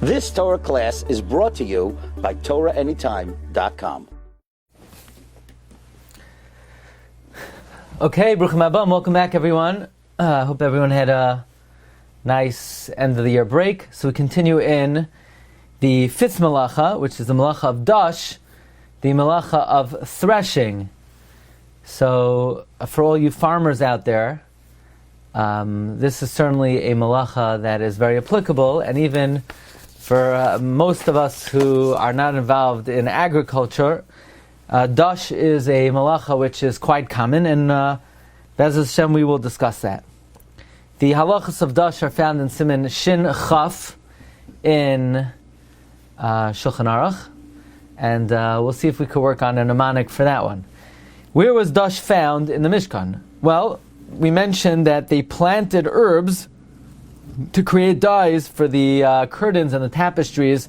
This Torah class is brought to you by TorahAnytime.com. Okay, Bruchim Haba, welcome back everyone. Hope everyone had a nice end of the year break. So we continue in the fifth malacha, which is the malacha of Dosh, the malacha of threshing. So for all you farmers out there, this is certainly a malacha that is very applicable, and even for most of us who are not involved in agriculture, Dosh is a malacha which is quite common, and Be'ez Hashem we will discuss that. The halachas of Dosh are found in Siman Shin Chaf in Shulchan Aruch, and we'll see if we could work on a mnemonic for that one. Where was Dosh found in the Mishkan? Well, we mentioned that they planted herbs to create dyes for the curtains and the tapestries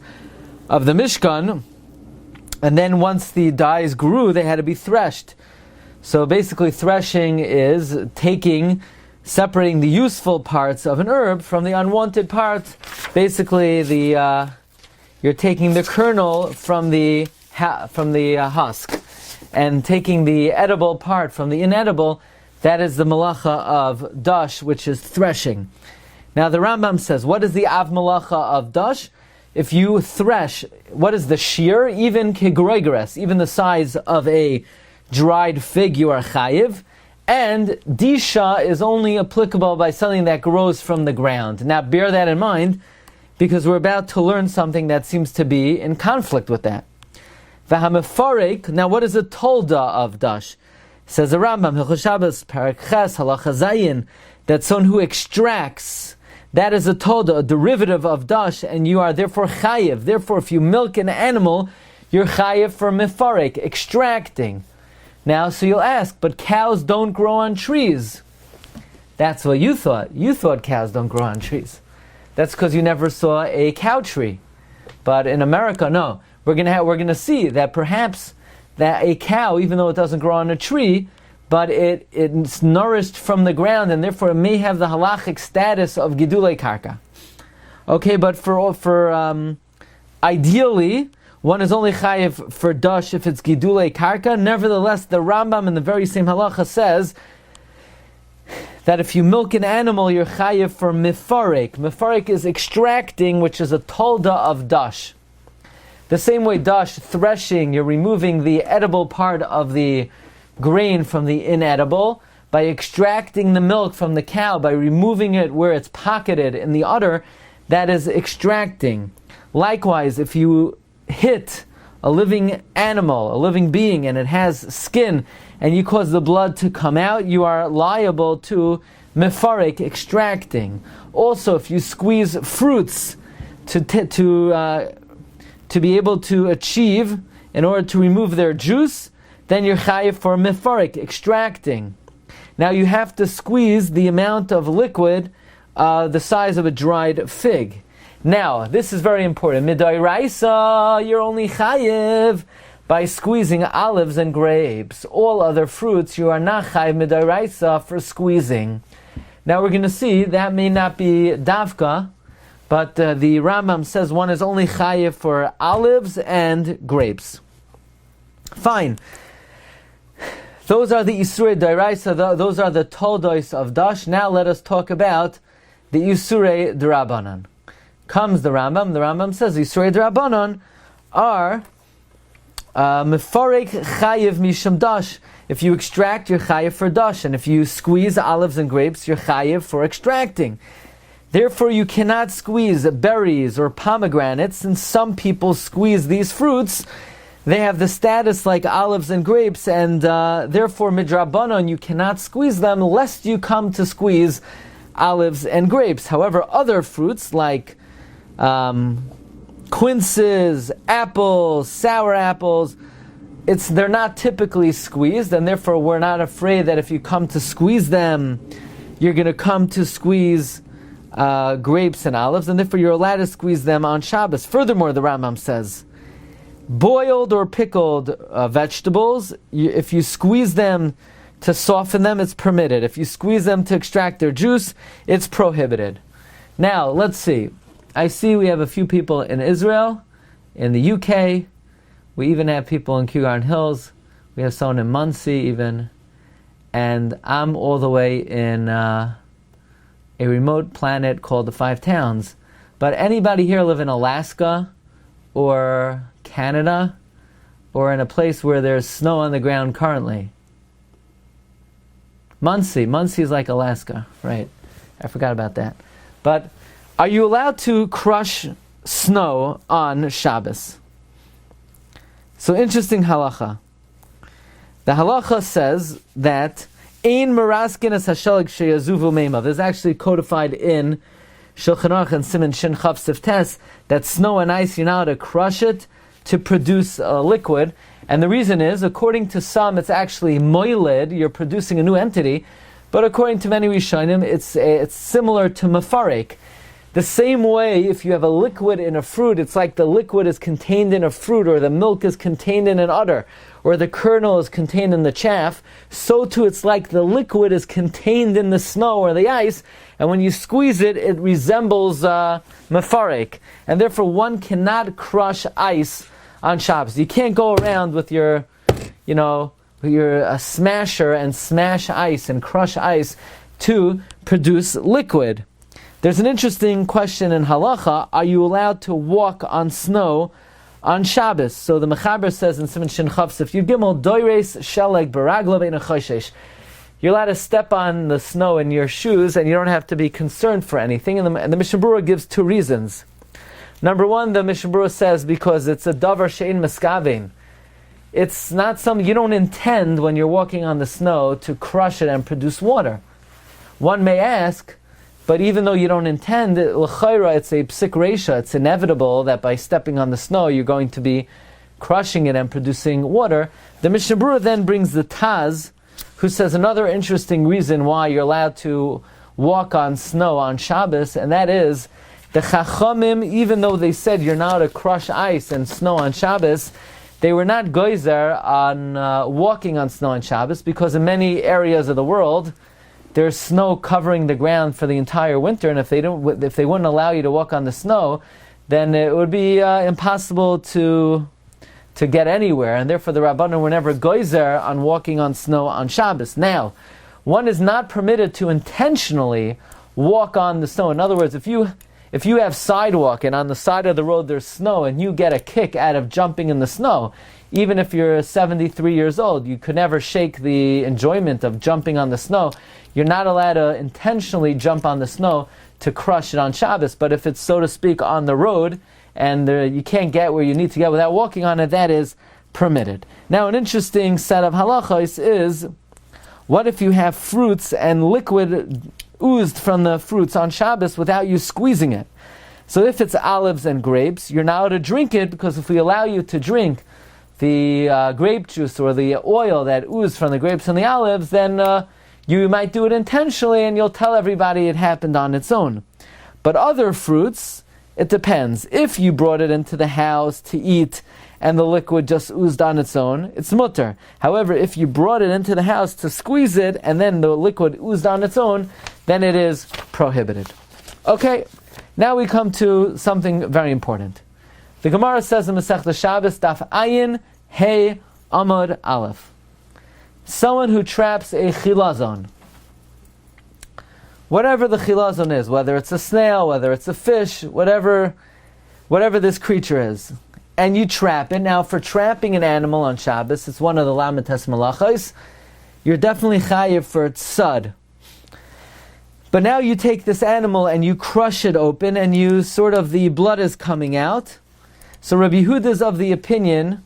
of the Mishkan, and then once the dyes grew, they had to be threshed. So basically threshing is separating the useful parts of an herb from the unwanted parts. Basically you're taking the kernel from the husk, and taking the edible part from the inedible. That is the malacha of Dosh, which is threshing. Now the Rambam says, what is the av malacha of Dosh? If you thresh, what is the Shiur? Even kegroigres, even the size of a dried fig, you are chayiv. And disha is only applicable by something that grows from the ground. Now bear that in mind, because we're about to learn something that seems to be in conflict with that. V'hamefarek, now what is the tolda of Dosh? Says the Rambam, Hilchos Shabbos, Parak Ches, Halacha Zayin, that someone who extracts, that is a tolda, a derivative of Dosh, and you are therefore chayiv. Therefore, if you milk an animal, you're chayiv for mefarek, extracting. Now, so you'll ask, but cows don't grow on trees. That's what you thought. You thought cows don't grow on trees. That's because you never saw a cow tree. But in America, no. We're gonna see that perhaps that a cow, even though it doesn't grow on a tree, but it's nourished from the ground, and therefore it may have the halachic status of gidulei karka. Okay, but for ideally, one is only chayiv for Dosh if it's gidulei karka. Nevertheless, the Rambam in the very same halacha says that if you milk an animal, you're chayiv for mefarek. Mefarek is extracting, which is a tolda of Dosh. The same way Dosh, threshing, you're removing the edible part of the grain from the inedible by extracting the milk from the cow, by removing it where it's pocketed in the udder. That is extracting. Likewise, if you hit a living animal, a living being, and it has skin, and you cause the blood to come out, you are liable to mefarek, extracting. Also, if you squeeze fruits to be able to achieve, in order to remove their juice, then you're chayiv for mefarek, extracting. Now you have to squeeze the amount of liquid the size of a dried fig. Now, this is very important. Midairaisa, you're only chayiv by squeezing olives and grapes. All other fruits, you are not chayiv midairaisa for squeezing. Now we're going to see that may not be davka, but the Rambam says one is only chayiv for olives and grapes. Fine. Those are the Isurei Dairaisa, those are the Toldos of Dosh. Now let us talk about the Isurei D'Rabbanan. Comes the Rambam says Isurei D'Rabbanan are Mefarek Chayiv Misham Dosh. If you extract, you're Chayiv for Dosh. And if you squeeze olives and grapes, you're Chayiv for extracting. Therefore, you cannot squeeze berries or pomegranates, and some people squeeze these fruits. They have the status like olives and grapes, and therefore, midrabanon, you cannot squeeze them lest you come to squeeze olives and grapes. However, other fruits like quinces, apples, sour apples, they're not typically squeezed, and therefore we're not afraid that if you come to squeeze them, you're going to come to squeeze grapes and olives, and therefore you're allowed to squeeze them on Shabbos. Furthermore, the Rambam says, boiled or pickled vegetables, if you squeeze them to soften them, it's permitted. If you squeeze them to extract their juice, it's prohibited. Now, let's see. I see we have a few people in Israel, in the UK. We even have people in Kew Garden Hills. We have someone in Muncie even. And I'm all the way in a remote planet called the Five Towns. But anybody here live in Alaska or Canada or in a place where there's snow on the ground currently? Muncie is like Alaska, right? I forgot about that. But are you allowed to crush snow on Shabbos? So interesting halacha. The halacha says that Ein meraskin es hashalag sheyazuvu meimav. There's actually codified in Shulchan Aruch and Siman Shin Chav Sif Tes that snow and ice, you're not to crush it to produce a liquid. And the reason is, according to some, it's actually moiled, you're producing a new entity. But according to many Rishonim, it's similar to mafarek. The same way, if you have a liquid in a fruit, it's like the liquid is contained in a fruit, or the milk is contained in an udder, or the kernel is contained in the chaff. So too, it's like the liquid is contained in the snow or the ice, and when you squeeze it, it resembles mafarek. And therefore, one cannot crush ice on Shabbos. You can't go around with your smasher and smash ice and crush ice to produce liquid. There's an interesting question in halacha: are you allowed to walk on snow on Shabbos? So the Mechaber says in Siman Shin Chav Sif Yud Gimel, Doires Sheleg Baraglo Bein Choshesh. You're allowed to step on the snow in your shoes, and you don't have to be concerned for anything. And the Mishnah Berurah gives two reasons. Number one, the Mishnah Berurah says because it's a davar she'ein meskavein. It's not something you don't intend when you're walking on the snow to crush it and produce water. One may ask, but even though you don't intend, l'chayra, it's a psik reisha, it's inevitable that by stepping on the snow you're going to be crushing it and producing water. The Mishnah Berurah then brings the Taz, who says another interesting reason why you're allowed to walk on snow on Shabbos, and that is, the Chachamim, even though they said you're not to crush ice and snow on Shabbos, they were not goyzer on walking on snow on Shabbos, because in many areas of the world, there's snow covering the ground for the entire winter, and if they wouldn't allow you to walk on the snow, then it would be impossible to get anywhere, and therefore the Rabbanan were never goyzer on walking on snow on Shabbos. Now, one is not permitted to intentionally walk on the snow. In other words, if you have sidewalk and on the side of the road there's snow and you get a kick out of jumping in the snow, even if you're 73 years old, you could never shake the enjoyment of jumping on the snow. You're not allowed to intentionally jump on the snow to crush it on Shabbos. But if it's, so to speak, on the road and you can't get where you need to get without walking on it, that is permitted. Now, an interesting set of halachos is, what if you have fruits and liquid oozed from the fruits on Shabbos without you squeezing it? So if it's olives and grapes, you're not allowed to drink it, because if we allow you to drink the grape juice or the oil that oozed from the grapes and the olives, then you might do it intentionally and you'll tell everybody it happened on its own. But other fruits, it depends. If you brought it into the house to eat and the liquid just oozed on its own, it's mutter. However, if you brought it into the house to squeeze it and then the liquid oozed on its own, then it is prohibited. Okay, now we come to something very important. The Gemara says in Masechta Shabbos, Daf Ayin Hey Amud Aleph. Someone who traps a chilazon, whatever the chilazon is, whether it's a snail, whether it's a fish, whatever this creature is, and you trap it. Now, for trapping an animal on Shabbos, it's one of the lamites malachos. You're definitely chayiv for tzad. But now you take this animal and you crush it open, and the blood is coming out. So Rabbi Yehuda is of the opinion.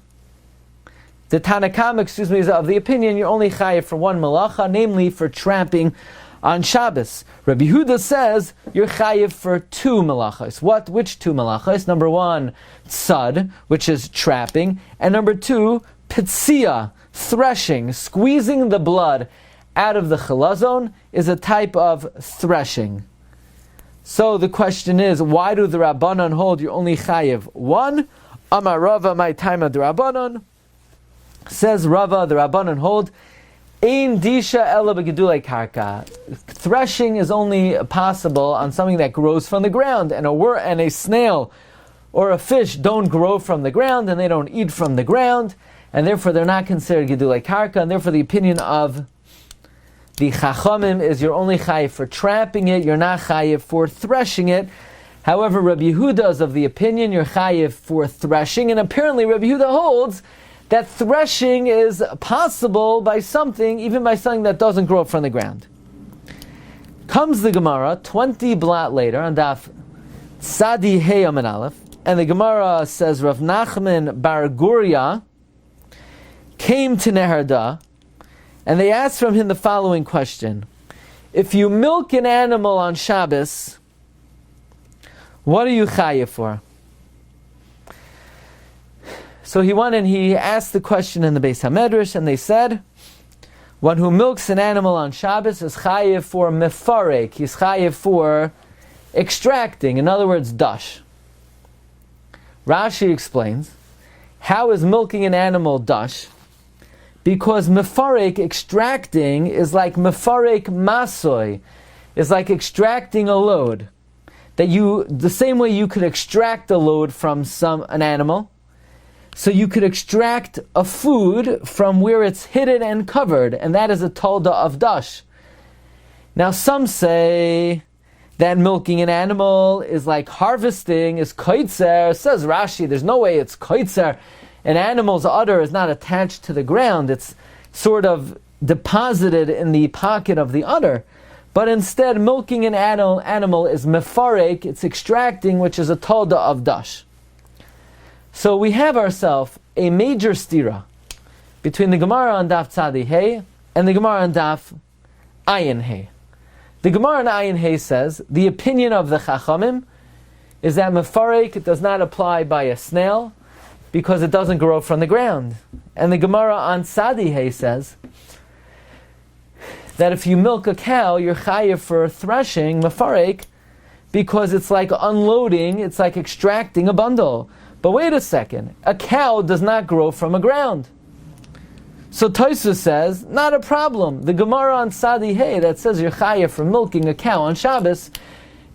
The Tanakama, is of the opinion you're only chayiv for one malacha, namely for trapping on Shabbos. Rabbi Yehuda says you're chayiv for two malachas. Which two malachas? Number one, tzad, which is trapping, and number two, pitzia, threshing. Squeezing the blood out of the chilazon is a type of threshing. So the question is, why do the Rabbanan hold you're only chayiv one? Amar Rava, my time of the Rabbanan. Says Rava, the Rabbanan hold, Ein disha ela b'gedulei karka. Threshing is only possible on something that grows from the ground, and a snail or a fish don't grow from the ground, and they don't eat from the ground, and therefore they're not considered gedulei karka, and therefore the opinion of the Chachamim is you're only chayiv for trapping it, you're not chayiv for threshing it. However, Rabbi Yehuda is of the opinion you're chayiv for threshing, and apparently Rabbi Yehuda holds that threshing is possible by something, even by something that doesn't grow from the ground. Comes the Gemara, 20 blot later, on Daf Tzadi Hey Amud Aleph, and the Gemara says Rav Nachman Bar Guria came to Neharda, and they asked from him the following question: if you milk an animal on Shabbos, what are you chayiv for? So he went and he asked the question in the Beis HaMedrash, and they said, one who milks an animal on Shabbos is chayiv for mefarek. He's chayiv for extracting, in other words, Dosh. Rashi explains, how is milking an animal Dosh? Because mefarek, extracting, is like mefarek masoy, is like extracting a load. The same way you could extract a load from an animal, so you could extract a food from where it's hidden and covered, and that is a tolda of Dosh. Now some say that milking an animal is like harvesting, is koitzer. Says Rashi, there's no way it's koitzer. An animal's udder is not attached to the ground, it's sort of deposited in the pocket of the udder. But instead, milking an animal is mefarek, it's extracting, which is a tolda of Dosh. So we have ourselves a major stira between the Gemara on Daf Tzadi Hey and the Gemara on Daf Ayin Hey. The Gemara on Ayin Hey says, the opinion of the Chachamim is that mefarek does not apply by a snail because it doesn't grow from the ground. And the Gemara on Tzadi Hey says that if you milk a cow, you're chayiv for threshing, mefarek, because it's like unloading, it's like extracting a bundle. But wait a second, a cow does not grow from a ground. So Tosfos says, not a problem. The Gemara on Tzadi Hey that says you're chayiv for milking a cow on Shabbos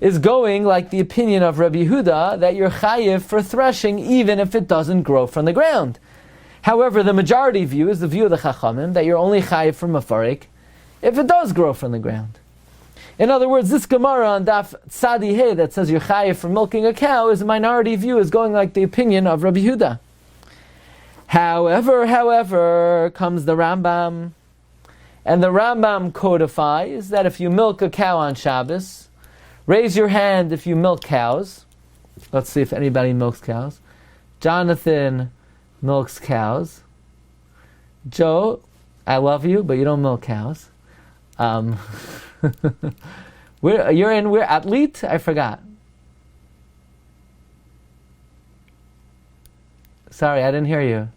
is going like the opinion of Rabbi Yehuda that you're chayiv for threshing even if it doesn't grow from the ground. However, the majority view is the view of the Chachamim that you're only chayiv for mefarek if it does grow from the ground. In other words, this Gemara on Daf Tzadi Hey that says you're chayiv for milking a cow is a minority view, is going like the opinion of Rabbi Yehuda. However, comes the Rambam, and the Rambam codifies that if you milk a cow on Shabbos, raise your hand if you milk cows. Let's see if anybody milks cows. Jonathan milks cows. Joe, I love you, but you don't milk cows. We're athlete? I forgot. Sorry, I didn't hear you.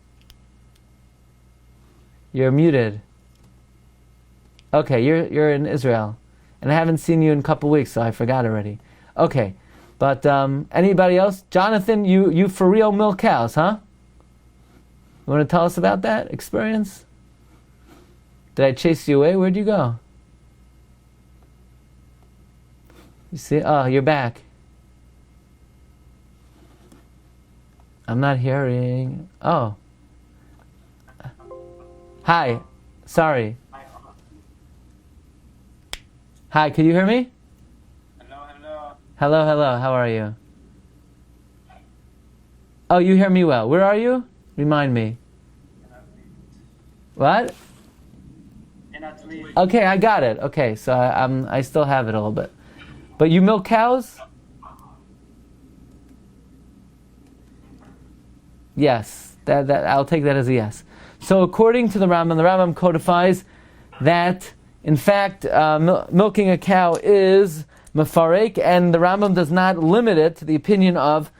You're muted. Okay, you're in Israel. And I haven't seen you in a couple weeks, so I forgot already. Okay. But anybody else? Jonathan, you for real milk cows, huh? You want to tell us about that experience? Did I chase you away? Where'd you go? You see? Oh, you're back. I'm not hearing. Oh. Hi. Sorry. Hi, can you hear me? Hello. Hello. How are you? Oh, you hear me well. Where are you? Remind me. What? Okay, I got it. Okay, so I still have it a little bit. But you milk cows? Yes, that I'll take that as a yes. So according to the Rambam codifies that, in fact, milking a cow is mefarek, and the Rambam does not limit it to the opinion of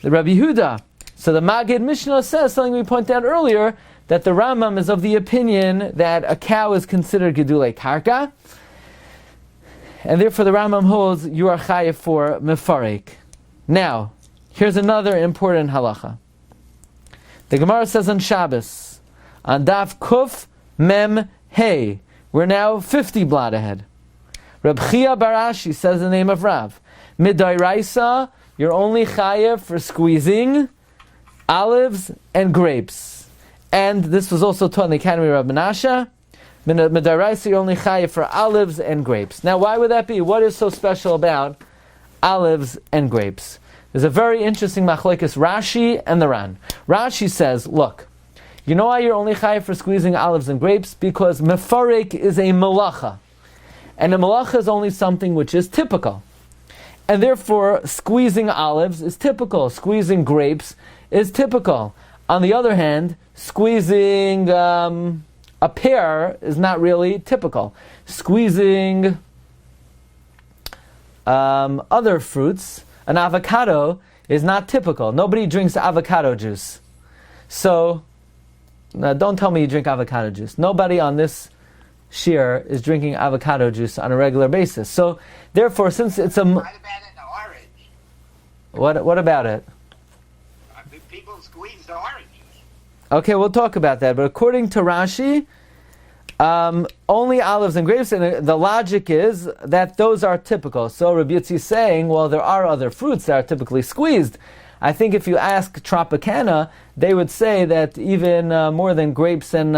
the Rabbi Yehuda. So the Magid Mishnah says something we pointed out earlier, that the Rambam is of the opinion that a cow is considered gedulei karka, and therefore the Rambam holds you are chayiv for mefarek. Now, here's another important halacha. The Gemara says on Shabbos, on Daf Kuf Mem Hey, we're now 50 blot ahead. Reb Chia Barashi says the name of Rav. Midairaisa, you're only chayev for squeezing olives and grapes. And this was also taught in the Academy of Rabbi Menashe. Midairaisa, you're only chayev for olives and grapes. Now, why would that be? What is so special about olives and grapes? There's a very interesting machlokes Rashi and the Ran. Rashi says, look, you know why you're only chayev for squeezing olives and grapes? Because mefarek is a malacha. And a malacha is only something which is typical. And therefore, squeezing olives is typical. Squeezing grapes is typical. On the other hand, squeezing a pear is not really typical. Squeezing other fruits, an avocado, is not typical. Nobody drinks avocado juice. So, don't tell me you drink avocado juice. Nobody on this Shiur is drinking avocado juice on a regular basis. So, therefore, since it's a... What about an orange? What about it? People squeeze the oranges. Okay, we'll talk about that. But according to Rashi, only olives and grapes, and the logic is that those are typical. So Rabbi Yitzi is saying, well, there are other fruits that are typically squeezed. I think if you ask Tropicana, they would say that even more than grapes and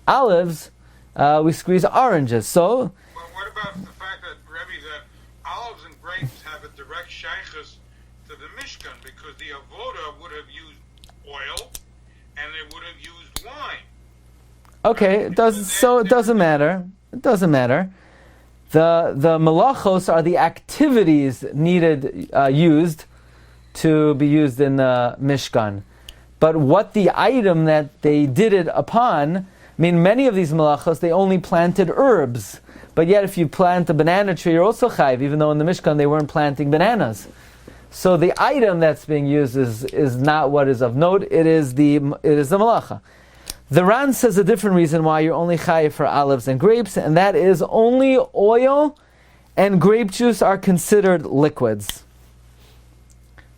olives, we squeeze oranges. So, well, what about the fact that, Rebbe, that olives and grapes have a direct shaychus to the Mishkan, because the avoda would have used oil and they would have used wine. okay, it doesn't matter. It doesn't matter. The malachos are the activities needed, used to be used in the Mishkan. But what the item that they did it upon, I mean, many of these malachos, they only planted herbs. But yet if you plant a banana tree, you're also chayiv, even though in the Mishkan they weren't planting bananas. So the item that's being used is not what is of note, it is the malacha. The Ran says a different reason why you're only chayiv for olives and grapes, and that is only oil and grape juice are considered liquids.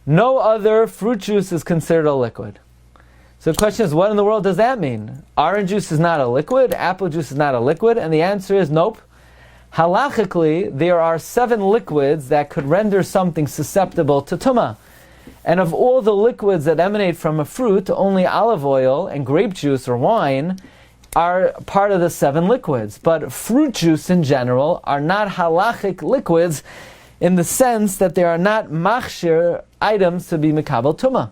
No other fruit juice is considered a liquid. So the question is, what in the world does that mean? Orange juice is not a liquid, apple juice is not a liquid, and the answer is nope. Halachically, there are 7 liquids that could render something susceptible to tumah. And of all the liquids that emanate from a fruit, only olive oil and grape juice or wine are part of the 7 liquids. But fruit juice in general are not halachic liquids in the sense that they are not machshir items to be mekabel tumah.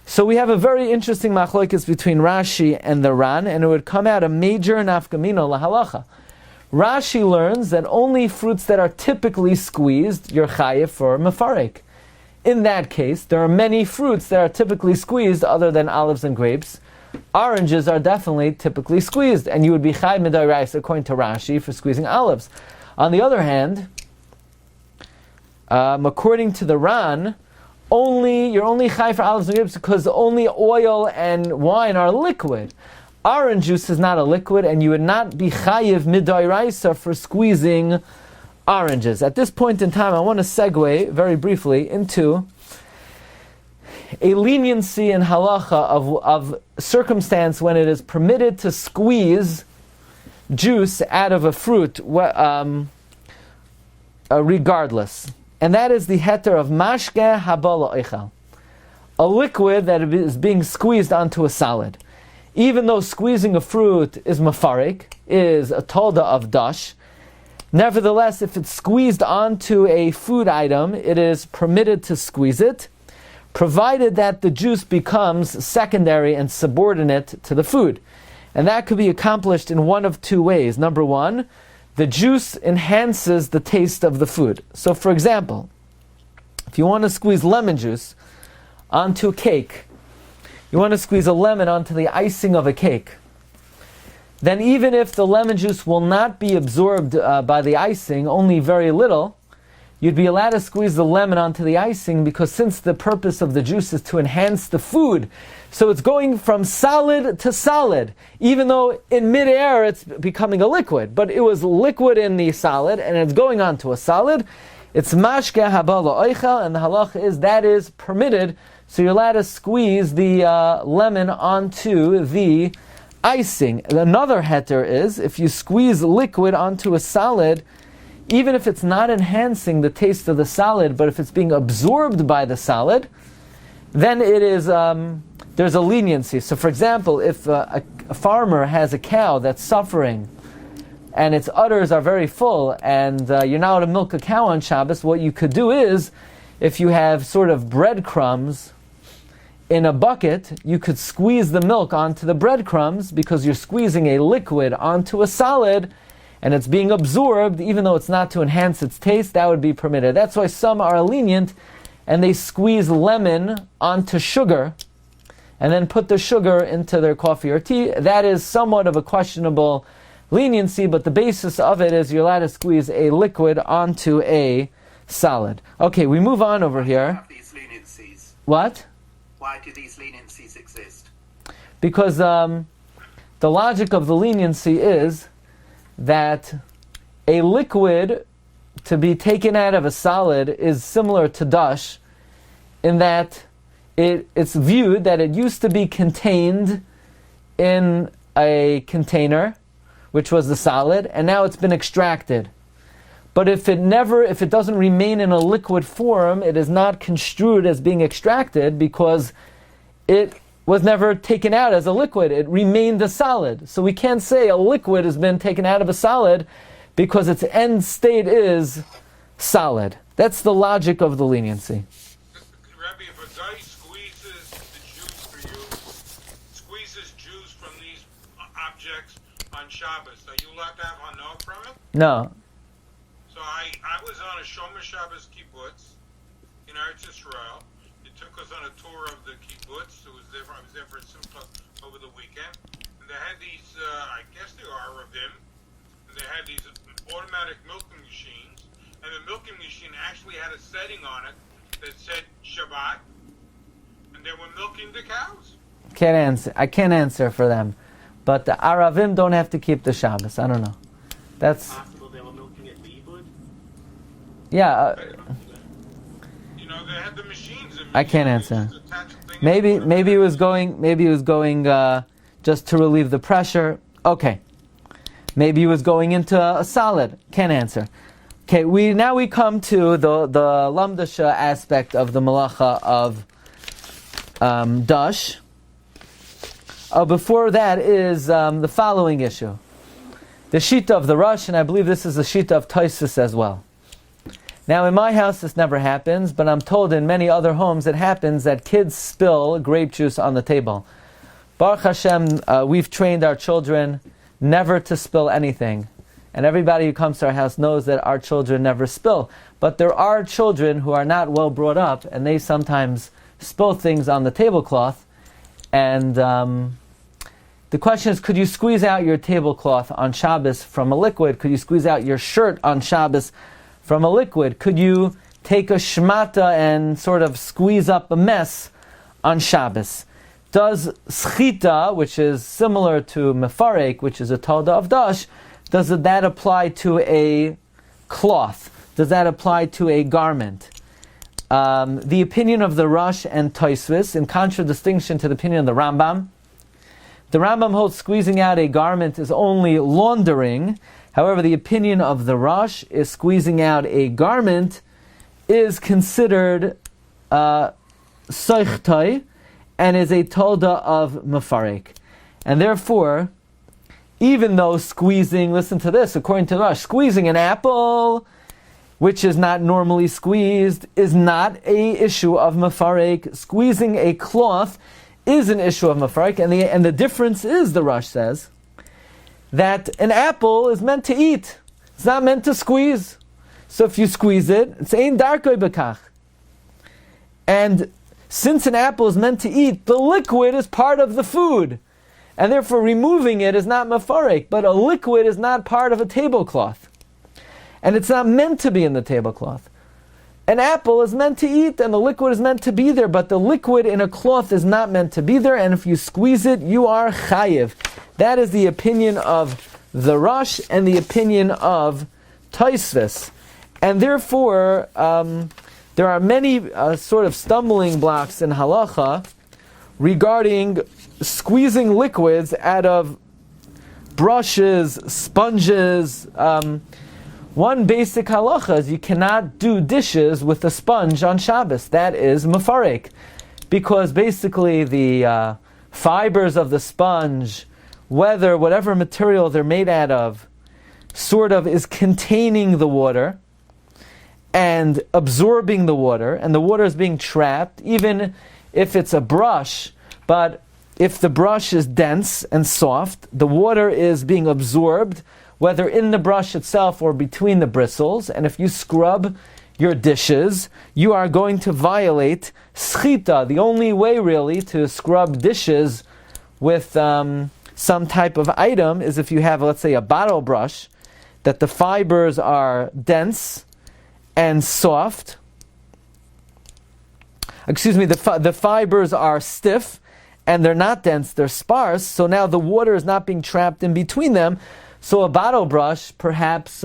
So we have a very interesting machlokes between Rashi and the Ran, and it would come out a major nafkamino lahalacha. Rashi learns that only fruits that are typically squeezed, you're chayiv for mefarek. In that case, there are many fruits that are typically squeezed other than olives and grapes. Oranges are definitely typically squeezed, and you would be chayiv midayrais according to Rashi for squeezing olives. On the other hand, according to the Ran, you're only chayiv for olives and grapes because only oil and wine are liquid. Orange juice is not a liquid, and you would not be chayiv midayraisa for squeezing oranges. At this point in time, I want to segue very briefly into a leniency in halacha of circumstance when it is permitted to squeeze juice out of a fruit regardless. And that is the heter of mashke habala eichel, a liquid that is being squeezed onto a solid. Even though squeezing a fruit is mafarik, is a tolda of Dosh, nevertheless, if it's squeezed onto a food item, it is permitted to squeeze it, provided that the juice becomes secondary and subordinate to the food. And that could be accomplished in one of 2 ways. Number 1, the juice enhances the taste of the food. So for example, if you want to squeeze lemon juice onto a cake, you want to squeeze a lemon onto the icing of a cake, then even if the lemon juice will not be absorbed by the icing, only very little, you'd be allowed to squeeze the lemon onto the icing, because since the purpose of the juice is to enhance the food, so it's going from solid to solid, even though in midair it's becoming a liquid, but it was liquid in the solid and it's going on to a solid. It's mashke habala oichel, and the halacha is that is permitted, so you're allowed to squeeze the lemon onto the icing. Another heter is, if you squeeze liquid onto a salad, even if it's not enhancing the taste of the salad, but if it's being absorbed by the salad, then it is, there's a leniency. So for example, if a farmer has a cow that's suffering, and its udders are very full, and you're not allowed to milk a cow on Shabbos, what you could do is, if you have sort of breadcrumbs in a bucket, you could squeeze the milk onto the breadcrumbs, because you're squeezing a liquid onto a solid, and it's being absorbed, even though it's not to enhance its taste, that would be permitted. That's why some are lenient, and they squeeze lemon onto sugar, and then put the sugar into their coffee or tea. That is somewhat of a questionable leniency, but the basis of it is you're allowed to squeeze a liquid onto a solid. Okay, we move on over here. Have these leniencies? What? Why do these leniencies exist? Because the logic of the leniency is that a liquid to be taken out of a solid is similar to Dosh, in that it's viewed that it used to be contained in a container, which was the solid, and now it's been extracted. But if it doesn't remain in a liquid form, it is not construed as being extracted, because it was never taken out as a liquid. It remained a solid. So we can't say a liquid has been taken out of a solid, because its end state is solid. That's the logic of the leniency. Rabbi, if a guy squeezes the juice for you, squeezes juice from these objects on Shabbos, are you allowed to have hana from it? No. So I was on a Shomer Shabbos kibbutz in Eretz Yisrael. It took us on a tour of the kibbutz. I was there for Simcha over the weekend. And they had these, I guess they are Ravim, and they had these automatic milking machines. And the milking machine actually had a setting on it that said Shabbat. And they were milking the cows. I can't answer for them. But the Aravim don't have to keep the Shabbos. I don't know. That's Possible they were milking it Leibud? yeah. You know, they had the machines. I can't answer. Maybe he was going just to relieve the pressure. Okay. Maybe he was going into a solid. Can't answer. Okay, we come to the lamdasha aspect of the malacha of Dosh. Before that is the following issue. The shita of the Rosh, and I believe this is the shita of Tosfos as well. Now in my house this never happens, but I'm told in many other homes it happens that kids spill grape juice on the table. Baruch Hashem, we've trained our children never to spill anything. And everybody who comes to our house knows that our children never spill. But there are children who are not well brought up, and they sometimes spill things on the tablecloth. And the question is, could you squeeze out your tablecloth on Shabbos from a liquid? Could you squeeze out your shirt on Shabbos from a liquid? Could you take a shmata and sort of squeeze up a mess on Shabbos? Does schita, which is similar to mefarek, which is a talda of Dosh, does that apply to a cloth? Does that apply to a garment? The opinion of the Rosh and Tosfos, in contradistinction to the opinion of the Rambam holds squeezing out a garment is only laundering. However, the opinion of the Rosh is squeezing out a garment is considered soichtoi and is a tolda of mefarek. And therefore, even though squeezing, listen to this, according to the Rosh, squeezing an apple, which is not normally squeezed, is not a issue of mefarek. Squeezing a cloth is an issue of mefarek, and the difference is, the Rosh says, that an apple is meant to eat. It's not meant to squeeze. So if you squeeze it, it's ein darkoi bekach. And since an apple is meant to eat, the liquid is part of the food. And therefore removing it is not mefarek, but a liquid is not part of a tablecloth. And it's not meant to be in the tablecloth. An apple is meant to eat and the liquid is meant to be there, but the liquid in a cloth is not meant to be there, and if you squeeze it, you are chayiv. That is the opinion of the Rosh and the opinion of Tosfos. And therefore, there are many sort of stumbling blocks in halacha regarding squeezing liquids out of brushes, sponges. One basic halacha is you cannot do dishes with a sponge on Shabbos. That is mefarek, because basically the fibers of the sponge, whatever material they're made out of, sort of is containing the water and absorbing the water, and the water is being trapped, even if it's a brush. But if the brush is dense and soft, the water is being absorbed, whether in the brush itself or between the bristles. And if you scrub your dishes, you are going to violate schita. The only way really to scrub dishes with some type of item is if you have, let's say, a bottle brush, that the fibers are dense and soft. The fibers are stiff and they're not dense, they're sparse, so now the water is not being trapped in between them. So a bottle brush perhaps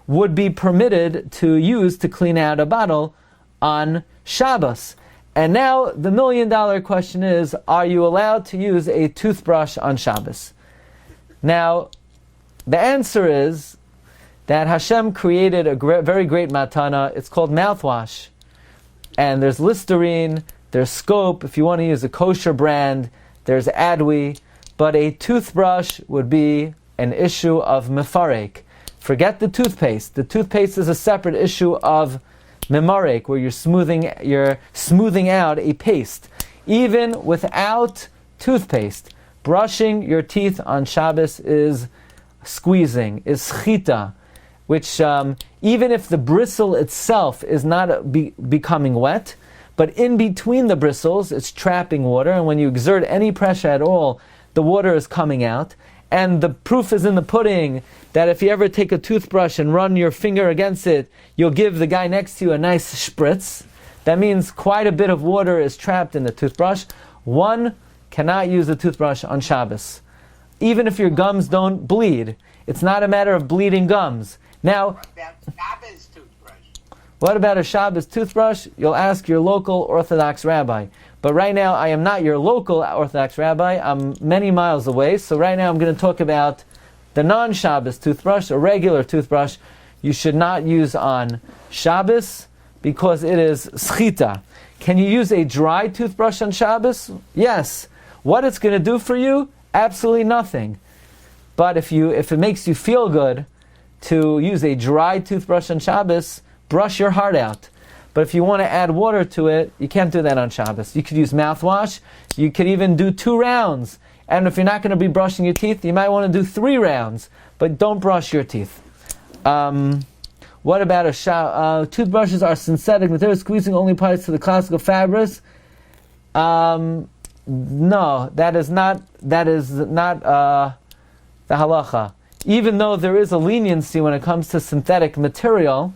would be permitted to use to clean out a bottle on Shabbos. And now the $1 million question is, are you allowed to use a toothbrush on Shabbos? Now, the answer is that Hashem created a very great matana. It's called mouthwash. And there's Listerine, there's Scope. If you want to use a kosher brand, there's Adwe. But a toothbrush would be an issue of mefarek. Forget the toothpaste. The toothpaste is a separate issue of memarek, where you're smoothing out a paste. Even without toothpaste, brushing your teeth on Shabbos is squeezing, is schita, which even if the bristle itself is not becoming wet, but in between the bristles it's trapping water, and when you exert any pressure at all, the water is coming out. And the proof is in the pudding that if you ever take a toothbrush and run your finger against it, you'll give the guy next to you a nice spritz. That means quite a bit of water is trapped in the toothbrush. One cannot use a toothbrush on Shabbos, even if your gums don't bleed. It's not a matter of bleeding gums. Now, What about Shabbos toothbrush? what about a Shabbos toothbrush? You'll ask your local Orthodox rabbi. But right now, I am not your local Orthodox rabbi. I'm many miles away. So right now, I'm going to talk about the non-Shabbos toothbrush, a regular toothbrush. You should not use on Shabbos because it is schita. Can you use a dry toothbrush on Shabbos? Yes. What it's going to do for you? Absolutely nothing. But if it makes you feel good to use a dry toothbrush on Shabbos, brush your heart out. But if you want to add water to it, you can't do that on Shabbos. You could use mouthwash. You could even do 2 rounds. And if you're not going to be brushing your teeth, you might want to do 3 rounds. But don't brush your teeth. What about toothbrushes are synthetic material. Squeezing only applies to the classical fabrics. No, that is not the halacha. Even though there is a leniency when it comes to synthetic material,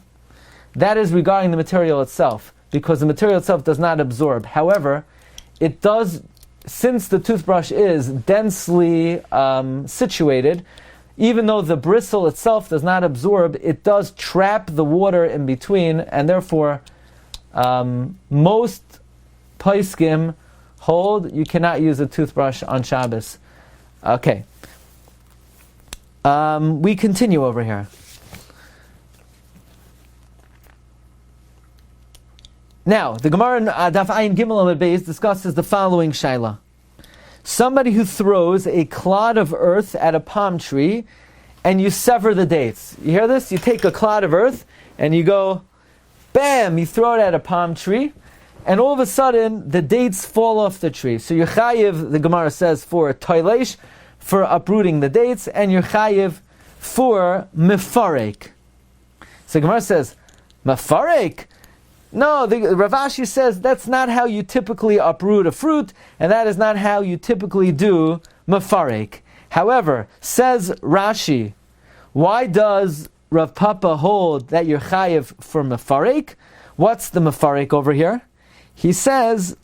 that is regarding the material itself, because the material itself does not absorb. However, it does, since the toothbrush is densely situated, even though the bristle itself does not absorb, it does trap the water in between, and therefore most poskim hold you cannot use a toothbrush on Shabbos. Okay. We continue over here. Now, the Gemara in Daf Ayin Gimel Amud Beis discusses the following shaila. Somebody who throws a clod of earth at a palm tree and you sever the dates. You hear this? You take a clod of earth and you go, bam, you throw it at a palm tree, and all of a sudden the dates fall off the tree. So you're chayiv, the Gemara says, for toilesh, for uprooting the dates, and you're chayiv for mefarek. So the Gemara says, mefarek? No, Rav Ashi says that's not how you typically uproot a fruit, and that is not how you typically do mefarek. However, says Rashi, why does Rav Papa hold that you're chayiv for mefarek? What's the mefarek over here? He says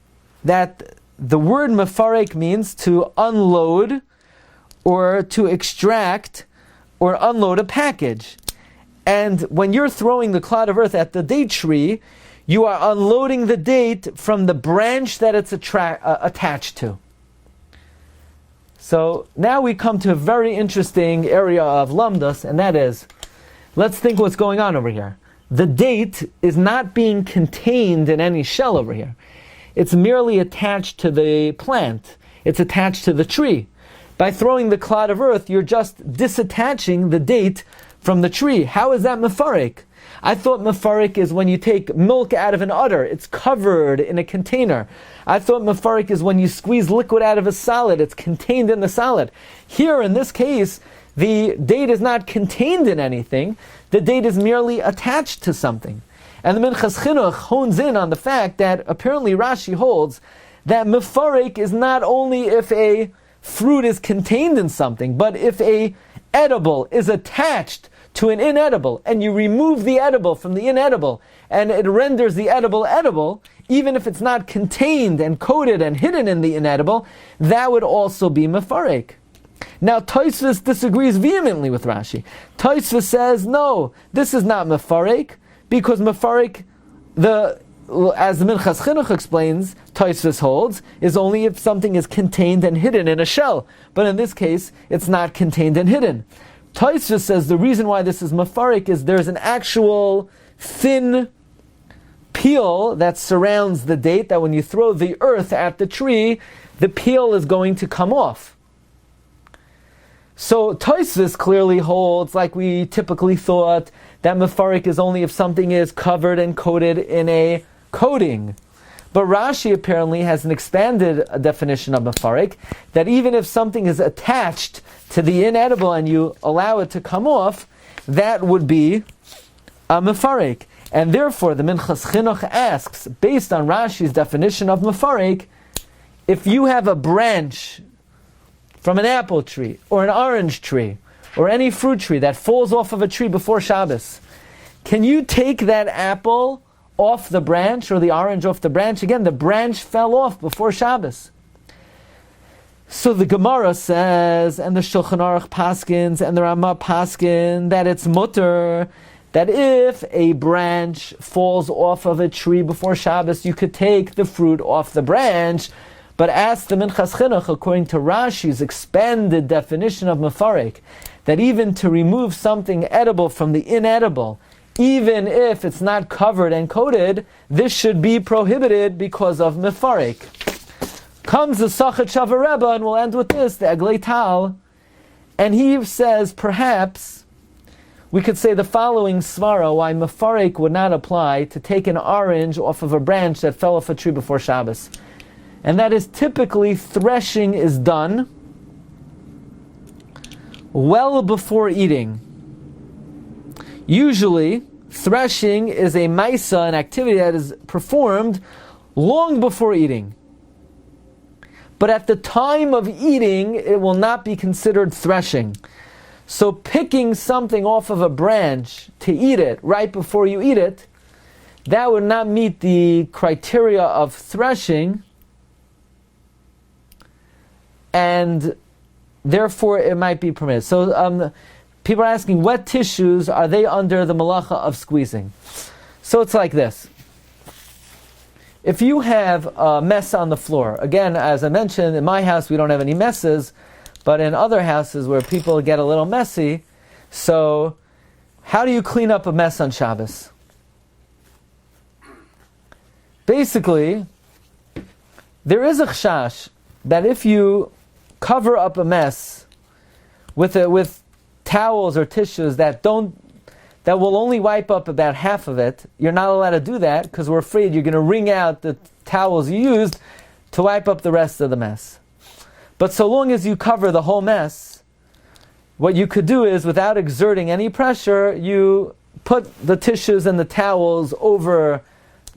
that the word mefarek means to unload or to extract or unload a package. And when you're throwing the clod of earth at the date tree, you are unloading the date from the branch that it's attached to. So now we come to a very interesting area of lamdas, and that is, let's think what's going on over here. The date is not being contained in any shell over here. It's merely attached to the plant. It's attached to the tree. By throwing the clod of earth, you're just disattaching the date from the tree. How is that mefarik? I thought mefarik is when you take milk out of an udder. It's covered in a container. I thought mefarik is when you squeeze liquid out of a solid. It's contained in the solid. Here, in this case, the date is not contained in anything. The date is merely attached to something. And the Minchas Chinuch hones in on the fact that apparently Rashi holds that mefarik is not only if a fruit is contained in something, but if a edible is attached to an inedible, and you remove the edible from the inedible, and it renders the edible edible, even if it's not contained and coated and hidden in the inedible, that would also be mefarik. Now, Tosfos disagrees vehemently with Rashi. Tosfos says, no, this is not mefarik, because mefarik, as the Minchas Chinuch explains, Tosfos holds, is only if something is contained and hidden in a shell. But in this case, it's not contained and hidden. Tosfos says the reason why this is mefarik is there's an actual thin peel that surrounds the date, that when you throw the earth at the tree, the peel is going to come off. So Tosfos clearly holds, like we typically thought, that mefarik is only if something is covered and coated in a coating. But Rashi apparently has an expanded definition of mefarik, that even if something is attached to the inedible and you allow it to come off, that would be a mefarik. And therefore the Minchas Chinuch asks, based on Rashi's definition of mefarik, if you have a branch from an apple tree, or an orange tree, or any fruit tree that falls off of a tree before Shabbos, can you take that apple off the branch, or the orange off the branch? Again, the branch fell off before Shabbos. So the Gemara says, and the Shulchan Aruch paskins, and the Ramah paskin, that it's mutter, that if a branch falls off of a tree before Shabbos, you could take the fruit off the branch. But ask the Minchas Chinuch, according to Rashi's expanded definition of mefarik, that even to remove something edible from the inedible, even if it's not covered and coated, this should be prohibited because of mefarik. Comes the Sachet Shavar Rebbe, and we'll end with this, the Glatstein, and he says perhaps we could say the following svara why mefarik would not apply to take an orange off of a branch that fell off a tree before Shabbos. And that is, typically threshing is done well before eating. Usually, threshing is a maisa, an activity that is performed long before eating. But at the time of eating, it will not be considered threshing. So picking something off of a branch to eat it right before you eat it, that would not meet the criteria of threshing, and therefore it might be permitted. So people are asking, wet tissues, are they under the malacha of squeezing? So it's like this. If you have a mess on the floor, again, as I mentioned, in my house we don't have any messes, but in other houses where people get a little messy, so how do you clean up a mess on Shabbos? Basically, there is a chashash that if you cover up a mess with towels or tissues that will only wipe up about half of it, you're not allowed to do that because we're afraid you're going to wring out the towels you used to wipe up the rest of the mess. But so long as you cover the whole mess, what you could do is, without exerting any pressure, you put the tissues and the towels over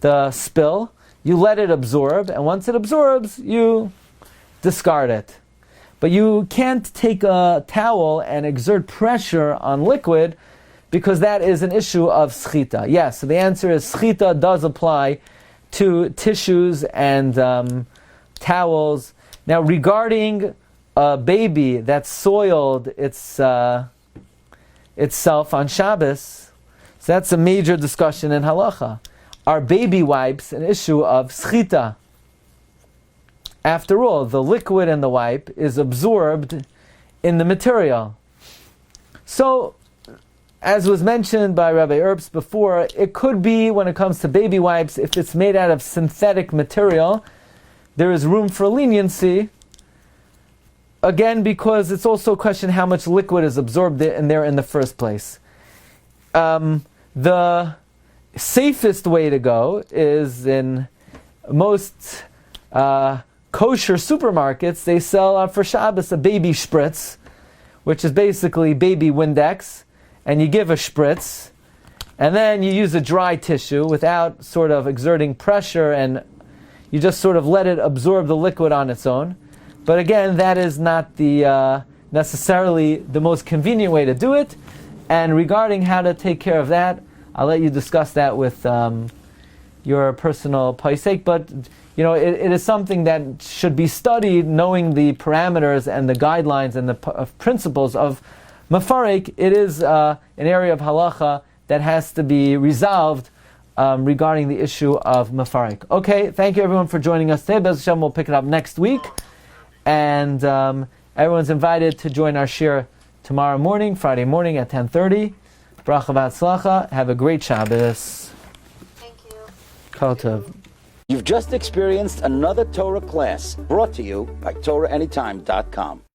the spill, you let it absorb, and once it absorbs, you discard it. But you can't take a towel and exert pressure on liquid, because that is an issue of schita. Yes, so the answer is schita does apply to tissues and towels. Now, regarding a baby that soiled itself on Shabbos, so that's a major discussion in halacha. are baby wipes an issue of schita? After all, the liquid in the wipe is absorbed in the material. So, as was mentioned by Rabbi Erbs before, it could be, when it comes to baby wipes, if it's made out of synthetic material, there is room for leniency. Again, because it's also a question how much liquid is absorbed in there in the first place. The safest way to go is in most kosher supermarkets, they sell for Shabbos a baby spritz, which is basically baby Windex, and you give a spritz, and then you use a dry tissue without sort of exerting pressure, and you just sort of let it absorb the liquid on its own. But again, that is not the necessarily the most convenient way to do it. And regarding how to take care of that, I'll let you discuss that with your personal paisek. But it is something that should be studied, knowing the parameters and the guidelines and the principles of mafarek. It is an area of halacha that has to be resolved regarding the issue of mafarek. Okay, thank you everyone for joining us today. Bez Hashem, we'll pick it up next week. And everyone's invited to join our shiur tomorrow morning, Friday morning at 10:30. Bracha v'atzlacha. Have a great Shabbos. Thank you. Kol tov. You've just experienced another Torah class brought to you by TorahAnytime.com.